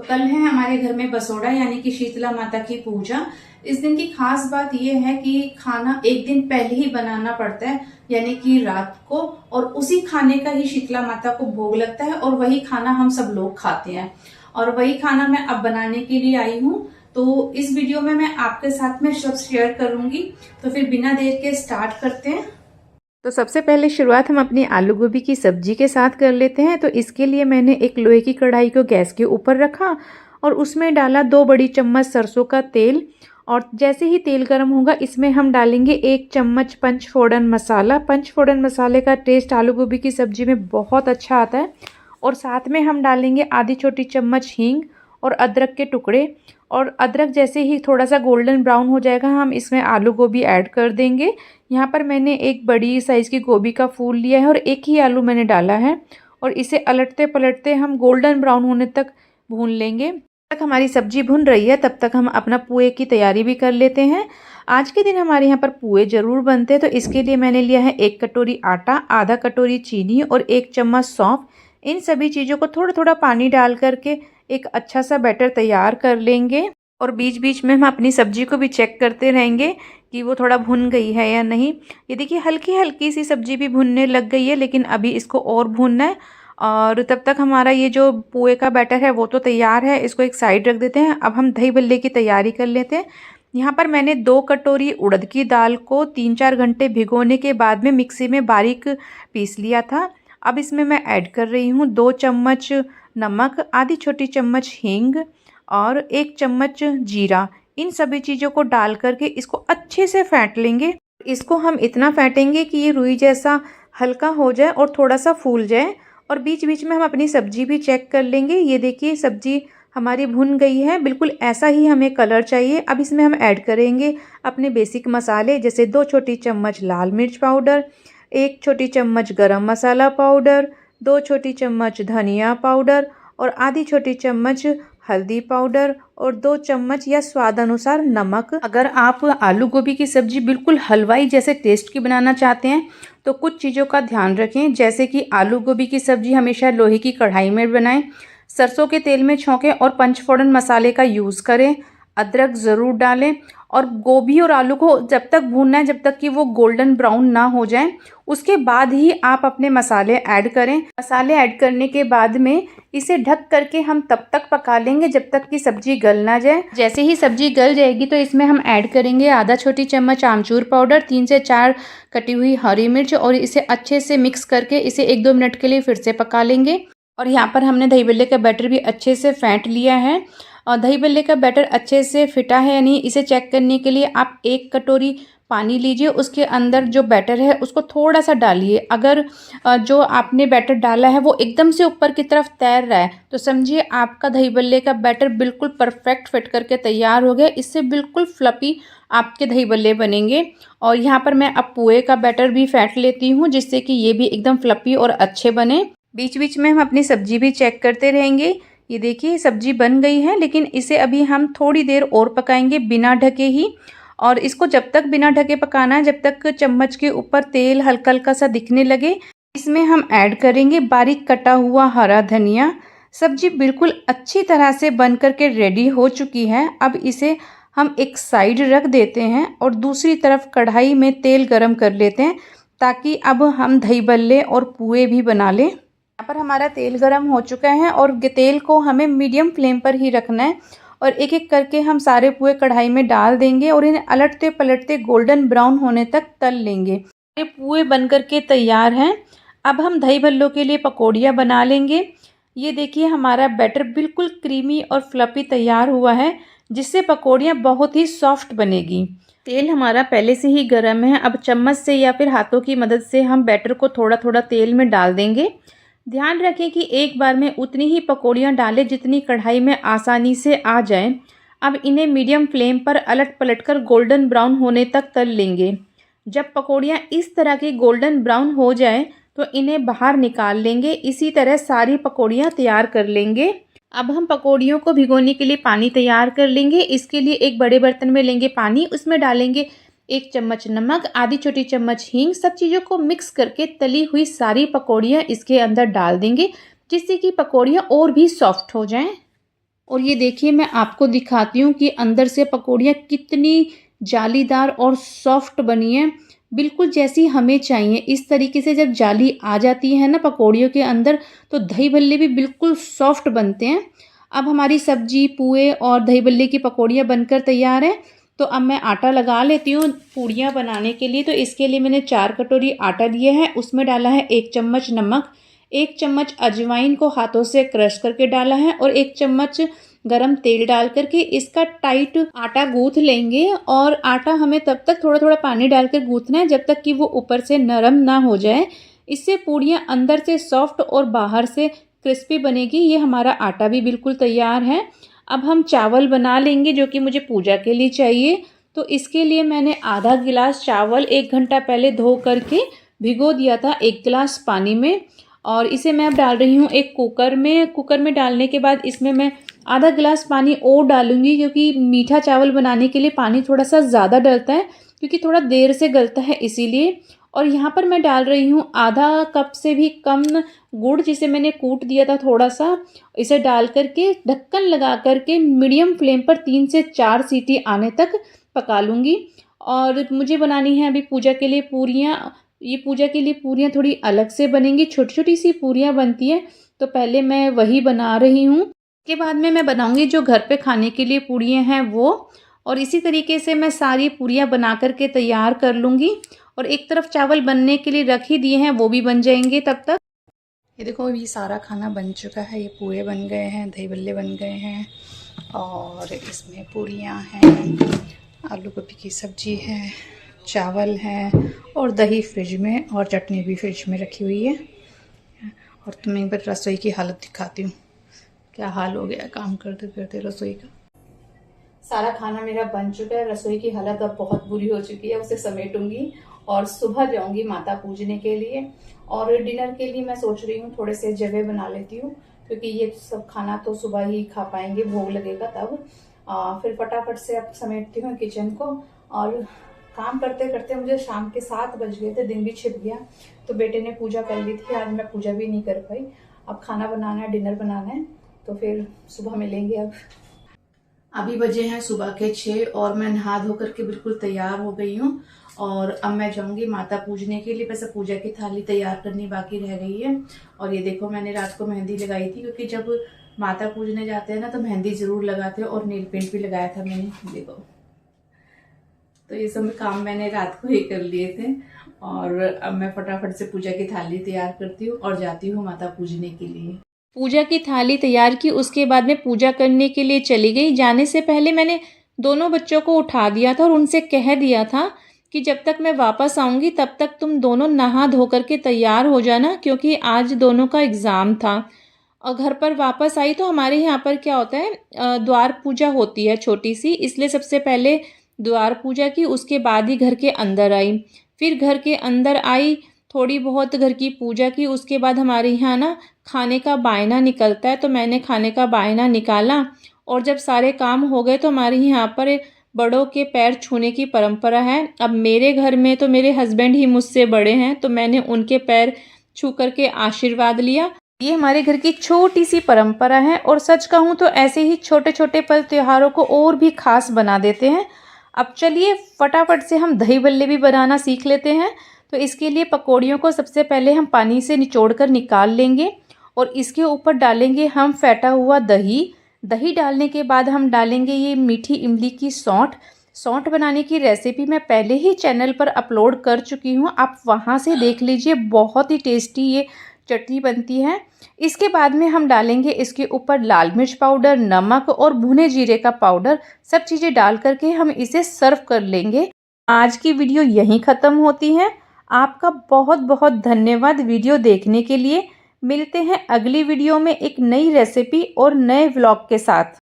कल है हमारे घर में बसोड़ा यानी कि शीतला माता की पूजा। इस दिन की खास बात यह है कि खाना एक दिन पहले ही बनाना पड़ता है, यानी कि रात को, और उसी खाने का ही शीतला माता को भोग लगता है और वही खाना हम सब लोग खाते हैं। और वही खाना मैं अब बनाने के लिए आई हूँ, तो इस वीडियो में मैं आपके साथ में सब शेयर करूंगी। तो फिर बिना देर के स्टार्ट करते हैं। तो सबसे पहले शुरुआत हम अपनी आलू गोभी की सब्जी के साथ कर लेते हैं। तो इसके लिए मैंने एक लोहे की कढ़ाई को गैस के ऊपर रखा और उसमें डाला 2 बड़ी चम्मच सरसों का तेल। और जैसे ही तेल गर्म होगा इसमें हम डालेंगे 1 चम्मच पंचफोड़न मसाला। पंचफोड़न मसाले का टेस्ट आलू गोभी की सब्जी में बहुत अच्छा आता है। और साथ में हम डालेंगे आधी छोटी चम्मच हींग और अदरक के टुकड़े। और अदरक जैसे ही थोड़ा सा गोल्डन ब्राउन हो जाएगा हम इसमें आलू गोभी ऐड कर देंगे। यहाँ पर मैंने एक बड़ी साइज़ की गोभी का फूल लिया है और एक ही आलू मैंने डाला है। और इसे अलटते पलटते हम गोल्डन ब्राउन होने तक भून लेंगे। तब तक हमारी सब्जी भुन रही है, तब तक हम अपना पुए की तैयारी भी कर लेते हैं। आज के दिन हमारे यहाँ पर पुए ज़रूर बनते हैं, तो इसके लिए मैंने लिया है 1 कटोरी आटा, आधा कटोरी चीनी और 1 चम्मच सौंफ। इन सभी चीज़ों को थोड़ा थोड़ा पानी डाल करके एक अच्छा सा बैटर तैयार कर लेंगे। और बीच बीच में हम अपनी सब्जी को भी चेक करते रहेंगे कि वो थोड़ा भुन गई है या नहीं। ये देखिए हल्की हल्की सी सब्जी भी भुनने लग गई है, लेकिन अभी इसको और भूनना है। और तब तक हमारा ये जो पोहे का बैटर है वो तो तैयार है, इसको एक साइड रख देते हैं। अब हम दही बल्ले की तैयारी कर लेते हैं। यहाँ पर मैंने 2 कटोरी उड़द की दाल को 3-4 घंटे भिगोने के बाद में मिक्सी में बारीक पीस लिया था। अब इसमें मैं ऐड कर रही हूँ 2 चम्मच नमक, आधी छोटी चम्मच हींग और 1 चम्मच जीरा। इन सभी चीज़ों को डाल करके इसको अच्छे से फेंट लेंगे। इसको हम इतना फेंटेंगे कि ये रुई जैसा हल्का हो जाए और थोड़ा सा फूल जाए। और बीच बीच में हम अपनी सब्जी भी चेक कर लेंगे। ये देखिए सब्जी हमारी भुन गई है, बिल्कुल ऐसा ही हमें कलर चाहिए। अब इसमें हम ऐड करेंगे अपने बेसिक मसाले, जैसे 2 छोटी चम्मच लाल मिर्च पाउडर, 1 छोटी चम्मच गरम मसाला पाउडर, 2 छोटी चम्मच धनिया पाउडर और आधी छोटी चम्मच हल्दी पाउडर और 2 चम्मच या स्वाद अनुसार नमक। अगर आप आलू गोभी की सब्ज़ी बिल्कुल हलवाई जैसे टेस्ट की बनाना चाहते हैं तो कुछ चीज़ों का ध्यान रखें, जैसे कि आलू गोभी की सब्ज़ी हमेशा लोहे की कढ़ाई में बनाएं, सरसों के तेल में छौंकें और पंचफोड़न मसाले का यूज़ करें, अदरक ज़रूर डालें। और गोभी और आलू को जब तक भूनना है जब तक कि वो गोल्डन ब्राउन ना हो जाए, उसके बाद ही आप अपने मसाले ऐड करें। मसाले ऐड करने के बाद में इसे ढक करके हम तब तक पका लेंगे जब तक कि सब्जी गल ना जाए। जैसे ही सब्जी गल जाएगी तो इसमें हम ऐड करेंगे आधा छोटी चम्मच आमचूर पाउडर, 3 से 4 कटी हुई हरी मिर्च और इसे अच्छे से मिक्स करके इसे 1-2 मिनट के लिए फिर से पका लेंगे। और यहाँ पर हमने दही बल्ले का बैटर भी अच्छे से फेंट लिया है। और दही बल्ले का बैटर अच्छे से फिटा है या नहीं इसे चेक करने के लिए आप 1 कटोरी पानी लीजिए, उसके अंदर जो बैटर है उसको थोड़ा सा डालिए। अगर जो आपने बैटर डाला है वो एकदम से ऊपर की तरफ तैर रहा है तो समझिए आपका दही बल्ले का बैटर बिल्कुल परफेक्ट फिट करके तैयार हो गया। इससे बिल्कुल फ्लपी आपके दही बल्ले बनेंगे। और यहाँ पर मैं अब पुए का बैटर भी फेंट लेती हूँ, जिससे कि ये भी एकदम फ्लपी और अच्छे बने। बीच बीच में हम अपनी सब्जी भी चेक करते रहेंगे। ये देखिए सब्जी बन गई है, लेकिन इसे अभी हम थोड़ी देर और पकाएंगे बिना ढके ही। और इसको जब तक बिना ढके पकाना है जब तक चम्मच के ऊपर तेल हल्का हल्का सा दिखने लगे। इसमें हम ऐड करेंगे बारीक कटा हुआ हरा धनिया। सब्जी बिल्कुल अच्छी तरह से बन करके रेडी हो चुकी है। अब इसे हम एक साइड रख देते हैं और दूसरी तरफ कढ़ाई में तेल गरम कर लेते हैं, ताकि अब हम दही बल्ले और पुए भी बना लें। यहाँ पर हमारा तेल गरम हो चुका है और तेल को हमें मीडियम फ्लेम पर ही रखना है। और एक एक करके हम सारे पुए कढ़ाई में डाल देंगे और इन्हें अलटते पलटते गोल्डन ब्राउन होने तक तल लेंगे। ये पुए बन करके तैयार हैं। अब हम दही भल्लों के लिए पकौड़ियाँ बना लेंगे। ये देखिए हमारा बैटर बिल्कुल क्रीमी और फ्लफी तैयार हुआ है, जिससे पकौड़ियाँ बहुत ही सॉफ्ट बनेगी। तेल हमारा पहले से ही गर्म है। अब चम्मच से या फिर हाथों की मदद से हम बैटर को थोड़ा थोड़ा तेल में डाल देंगे। ध्यान रखें कि एक बार में उतनी ही पकौड़ियाँ डालें जितनी कढ़ाई में आसानी से आ जाएं। अब इन्हें मीडियम फ्लेम पर अलट पलट कर गोल्डन ब्राउन होने तक तल लेंगे। जब पकौड़ियाँ इस तरह की गोल्डन ब्राउन हो जाएं तो इन्हें बाहर निकाल लेंगे। इसी तरह सारी पकौड़ियाँ तैयार कर लेंगे। अब हम पकौड़ियों को भिगोने के लिए पानी तैयार कर लेंगे। इसके लिए एक बड़े बर्तन में लेंगे पानी, उसमें डालेंगे 1 चम्मच नमक, आधी छोटी चम्मच हींग। सब चीज़ों को मिक्स करके तली हुई सारी पकौड़ियाँ इसके अंदर डाल देंगे, जिससे कि पकौड़ियाँ और भी सॉफ्ट हो जाएं। और ये देखिए मैं आपको दिखाती हूँ कि अंदर से पकौड़ियाँ कितनी जालीदार और सॉफ्ट बनी हैं, बिल्कुल जैसी हमें चाहिए। इस तरीके से जब जाली आ जाती है ना पकौड़ियों के अंदर, तो दही भल्ले भी बिल्कुल सॉफ्ट बनते हैं। अब हमारी सब्जी, पुए और दही भल्ले की पकौड़ियाँ बनकर तैयार हैं। तो अब मैं आटा लगा लेती हूँ पूड़ियाँ बनाने के लिए। तो इसके लिए मैंने 4 कटोरी आटा लिया है, उसमें डाला है 1 चम्मच नमक, 1 चम्मच अजवाइन को हाथों से क्रश करके डाला है और 1 चम्मच गरम तेल डाल करके इसका टाइट आटा गूँथ लेंगे। और आटा हमें तब तक थोड़ा थोड़ा पानी डालकर गूँथना है जब तक कि वो ऊपर से नरम ना हो जाए। इससे पूड़ियाँ अंदर से सॉफ्ट और बाहर से क्रिस्पी बनेगी। ये हमारा आटा भी बिल्कुल तैयार है। अब हम चावल बना लेंगे जो कि मुझे पूजा के लिए चाहिए। तो इसके लिए मैंने आधा गिलास चावल 1 घंटा पहले धो करके भिगो दिया था 1 गिलास पानी में। और इसे मैं अब डाल रही हूँ एक कुकर में। कुकर में डालने के बाद इसमें मैं आधा गिलास पानी और डालूंगी, क्योंकि मीठा चावल बनाने के लिए पानी थोड़ा सा ज़्यादा डलता है, क्योंकि थोड़ा देर से गलता है इसीलिए। और यहाँ पर मैं डाल रही हूँ आधा कप से भी कम गुड़, जिसे मैंने कूट दिया था थोड़ा सा। इसे डाल करके ढक्कन लगा करके मीडियम फ्लेम पर 3 से 4 सीटी आने तक पका लूँगी। और मुझे बनानी है अभी पूजा के लिए पूरियाँ। ये पूजा के लिए पूरियाँ थोड़ी अलग से बनेंगी, छोटी छोटी सी पूरियाँ बनती हैं, तो पहले मैं वही बना रही हूँ। के बाद में मैं बनाऊंगी जो घर पे खाने के लिए पूड़ियाँ हैं वो। और इसी तरीके से मैं सारी पूड़ियाँ बना करके तैयार कर लूँगी। और एक तरफ चावल बनने के लिए रख ही दिए हैं, वो भी बन जाएंगे तब तक। ये देखो ये सारा खाना बन चुका है। ये पूए बन गए हैं, दही बल्ले बन गए हैं, और इसमें पूड़ियाँ हैं, आलू गोभी की सब्जी है, चावल है, और दही फ्रिज में, और चटनी भी फ्रिज में रखी हुई है। और तुम्हें एक बार रसोई की हालत दिखाती हूँ, क्या हाल हो गया काम करते करते रसोई का। सारा खाना मेरा बन चुका है। रसोई की हालत अब बहुत बुरी हो चुकी है, उसे समेटूंगी और सुबह जाऊंगी माता पूजने के लिए। और डिनर के लिए मैं सोच रही हूँ थोड़े से जवे बना लेती हूँ, क्योंकि ये सब खाना तो सुबह ही खा पाएंगे, भोग लगेगा तब। फिर फटाफट से अब समेटती हूँ किचन को। और काम करते करते मुझे शाम के 7 बज गए थे, दिन भी छिप गया। तो बेटे ने पूजा कर ली थी, आज मैं पूजा भी नहीं कर पाई। अब खाना बनाना है, डिनर बनाना है, तो फिर सुबह मिलेंगे। अब अभी बजे हैं सुबह के 6 और मैं नहा धो करके बिल्कुल तैयार हो गई हूँ। और अब मैं जाऊंगी माता पूजने के लिए। वैसे पूजा की थाली तैयार करनी बाकी रह गई है। और ये देखो मैंने रात को मेहंदी लगाई थी, क्योंकि जब माता पूजने जाते हैं ना तो मेहंदी जरूर लगाते हैं, और नेल पेंट भी लगाया था मैंने, देखो। तो ये सब काम मैंने रात को ही कर लिए थे। और अब मैं फटाफट से पूजा की थाली तैयार करती हूँ और जाती हूँ माता पूजने के लिए। पूजा की थाली तैयार की, उसके बाद में पूजा करने के लिए चली गई। जाने से पहले मैंने दोनों बच्चों को उठा दिया था और उनसे कह दिया था कि जब तक मैं वापस आऊँगी तब तक तुम दोनों नहा धो करके तैयार हो जाना, क्योंकि आज दोनों का एग्ज़ाम था। और घर पर वापस आई तो हमारे यहाँ पर क्या होता है, द्वार पूजा होती है छोटी सी, इसलिए सबसे पहले द्वार पूजा की, उसके बाद ही घर के अंदर आई। फिर घर के अंदर आई, थोड़ी बहुत घर की पूजा की, उसके बाद हमारे यहाँ ना खाने का बायना निकलता है, तो मैंने खाने का बायना निकाला। और जब सारे काम हो गए तो हमारे यहाँ पर बड़ों के पैर छूने की परंपरा है। अब मेरे घर में तो मेरे हस्बैंड ही मुझसे बड़े हैं, तो मैंने उनके पैर छू करके आशीर्वाद लिया। ये हमारे घर की छोटी सी परंपरा है, और सच कहूँ तो ऐसे ही छोटे छोटे पल त्योहारों को और भी खास बना देते हैं। अब चलिए फटाफट से हम दही बल्ले भी बनाना सीख लेते हैं। तो इसके लिए पकौड़ियों को सबसे पहले हम पानी से निचोड़ कर निकाल लेंगे, और इसके ऊपर डालेंगे हम फेंटा हुआ दही। दही डालने के बाद हम डालेंगे ये मीठी इमली की सौंठ। सौंठ बनाने की रेसिपी मैं पहले ही चैनल पर अपलोड कर चुकी हूँ, आप वहाँ से देख लीजिए, बहुत ही टेस्टी ये चटनी बनती है। इसके बाद में हम डालेंगे इसके ऊपर लाल मिर्च पाउडर, नमक और भुने जीरे का पाउडर। सब चीज़ें डाल करके हम इसे सर्व कर लेंगे। आज की वीडियो यहीं ख़त्म होती है। आपका बहुत बहुत धन्यवाद वीडियो देखने के लिए। मिलते हैं अगली वीडियो में एक नई रेसिपी और नए व्लॉग के साथ।